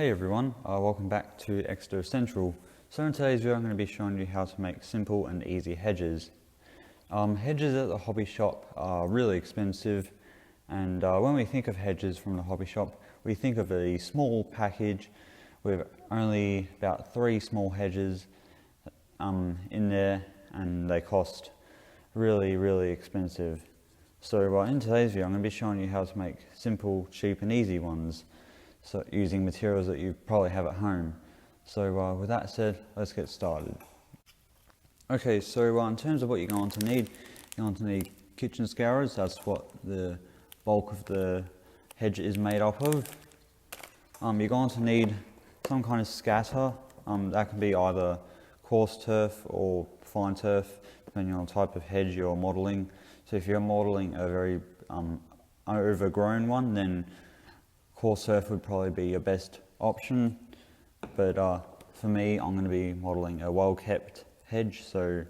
Hey everyone, welcome back to Exeter Central. So in today's video I'm going to be showing you how to make simple and easy hedges. Hedges at the hobby shop are really expensive, and when we think of hedges from the hobby shop, we think of a small package with only about 3 small hedges in there, and they cost really expensive. So in today's video I'm going to be showing you how to make simple, cheap and easy ones, so using materials that you probably have at home. So with that said, let's get started. Okay, so in terms of what you're going to need, you're going to need kitchen scourers. That's what the bulk of the hedge is made up of. You're going to need some kind of scatter. That can be either coarse turf or fine turf, depending on the type of hedge you're modelling. So if you're modelling a very overgrown one, then coarse turf would probably be your best option, but for me I'm going to be modelling a well-kept hedge, so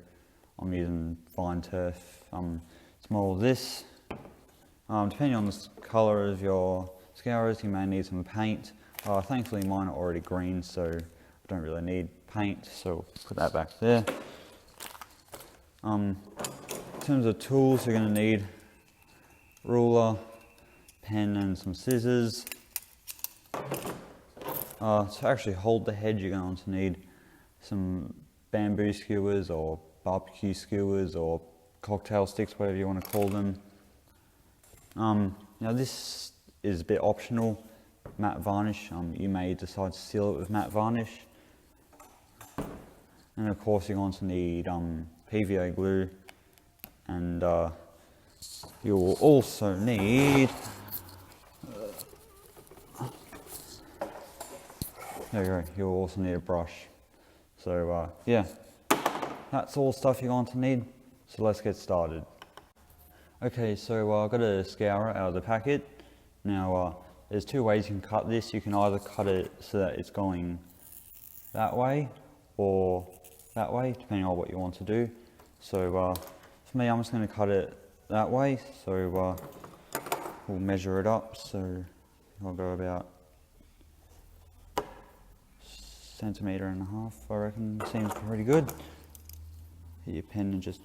I'm using fine turf. It's more of this. Depending on the colour of your scourers, you may need some paint. Thankfully mine are already green, so I don't really need paint, so put that back there. In terms of tools, you're going to need ruler, pen and some scissors. To actually hold the hedge, you're going to need some bamboo skewers or barbecue skewers or cocktail sticks, whatever you want to call them. Now this is a bit optional, matte varnish. You may decide to seal it with matte varnish. And of course you're going to need PVA glue, and you will also need there you go, you'll also need a brush. So yeah, that's all stuff you're going to need, so let's get started. Okay, so I've got a scourer out of the packet. Now there's 2 ways you can cut this. You can either cut it so that it's going that way or that way, depending on what you want to do. So for me, I'm just going to cut it that way, so we'll measure it up. So I'll go about 1.5 centimeters, I reckon. Seems pretty good. Hit your pen and just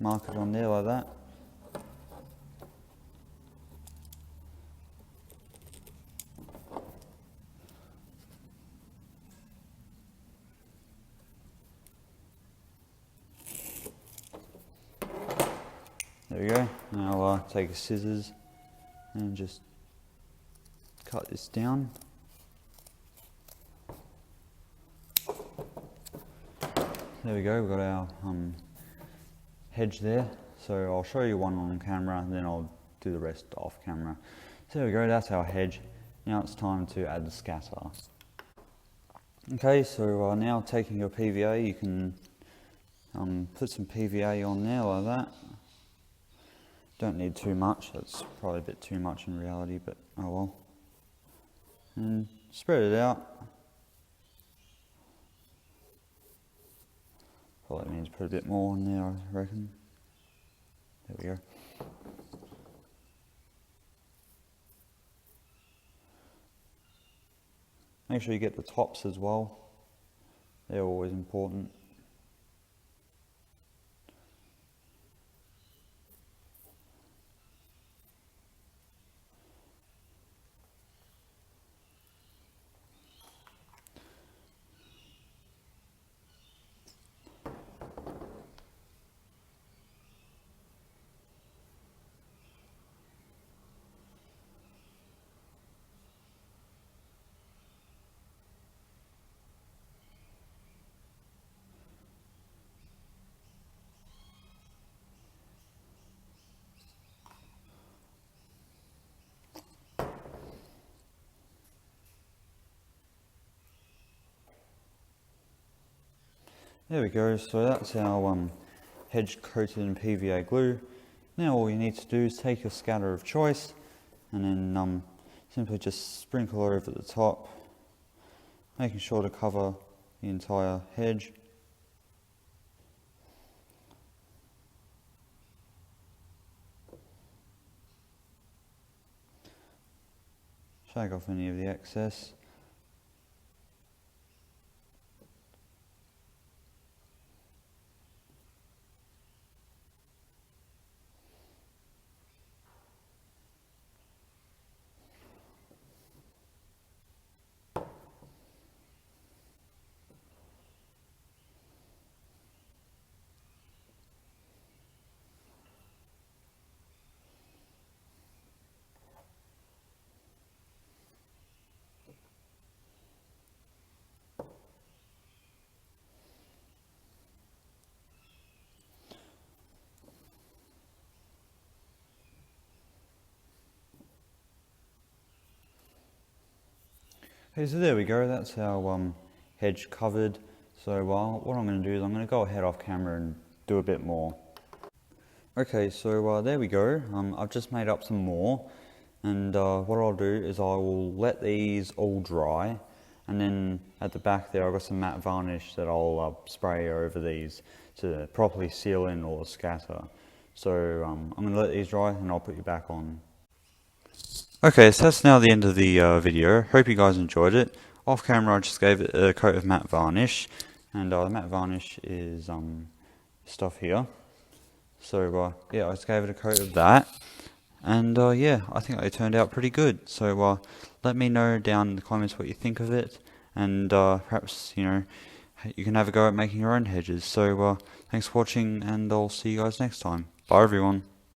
mark it on there like that. There we go. Now I'll take a scissors and just cut this down. There we go, we've got our hedge there. So I'll show you one on camera and then I'll do the rest off camera. So there we go, that's our hedge. Now it's time to add the scatter. Okay, so now taking your PVA, you can put some PVA on there like that. Don't need too much, that's probably a bit too much in reality, but oh well. And spread it out. Probably means put a bit more in there, I reckon. There we go. Make sure you get the tops as well. They're always important. There we go, so that's our hedge coated in PVA glue. Now all you need to do is take your scatter of choice and then simply just sprinkle over the top, making sure to cover the entire hedge. Shake off any of the excess. Okay, so there we go, that's our hedge covered. So what I'm going to do is I'm going to go ahead off camera and do a bit more. Okay, so there we go. I've just made up some more, and what I'll do is I will let these all dry, and then at the back there I've got some matte varnish that I'll spray over these to properly seal in or scatter. So I'm going to let these dry and I'll put you back on. Okay, so that's now the end of the video. Hope you guys enjoyed it. Off camera I just gave it a coat of matte varnish, and the matte varnish is stuff here. So yeah, I just gave it a coat of that, and yeah, I think it turned out pretty good. So let me know down in the comments what you think of it, and perhaps you can have a go at making your own hedges. So thanks for watching, and I'll see you guys next time. Bye everyone.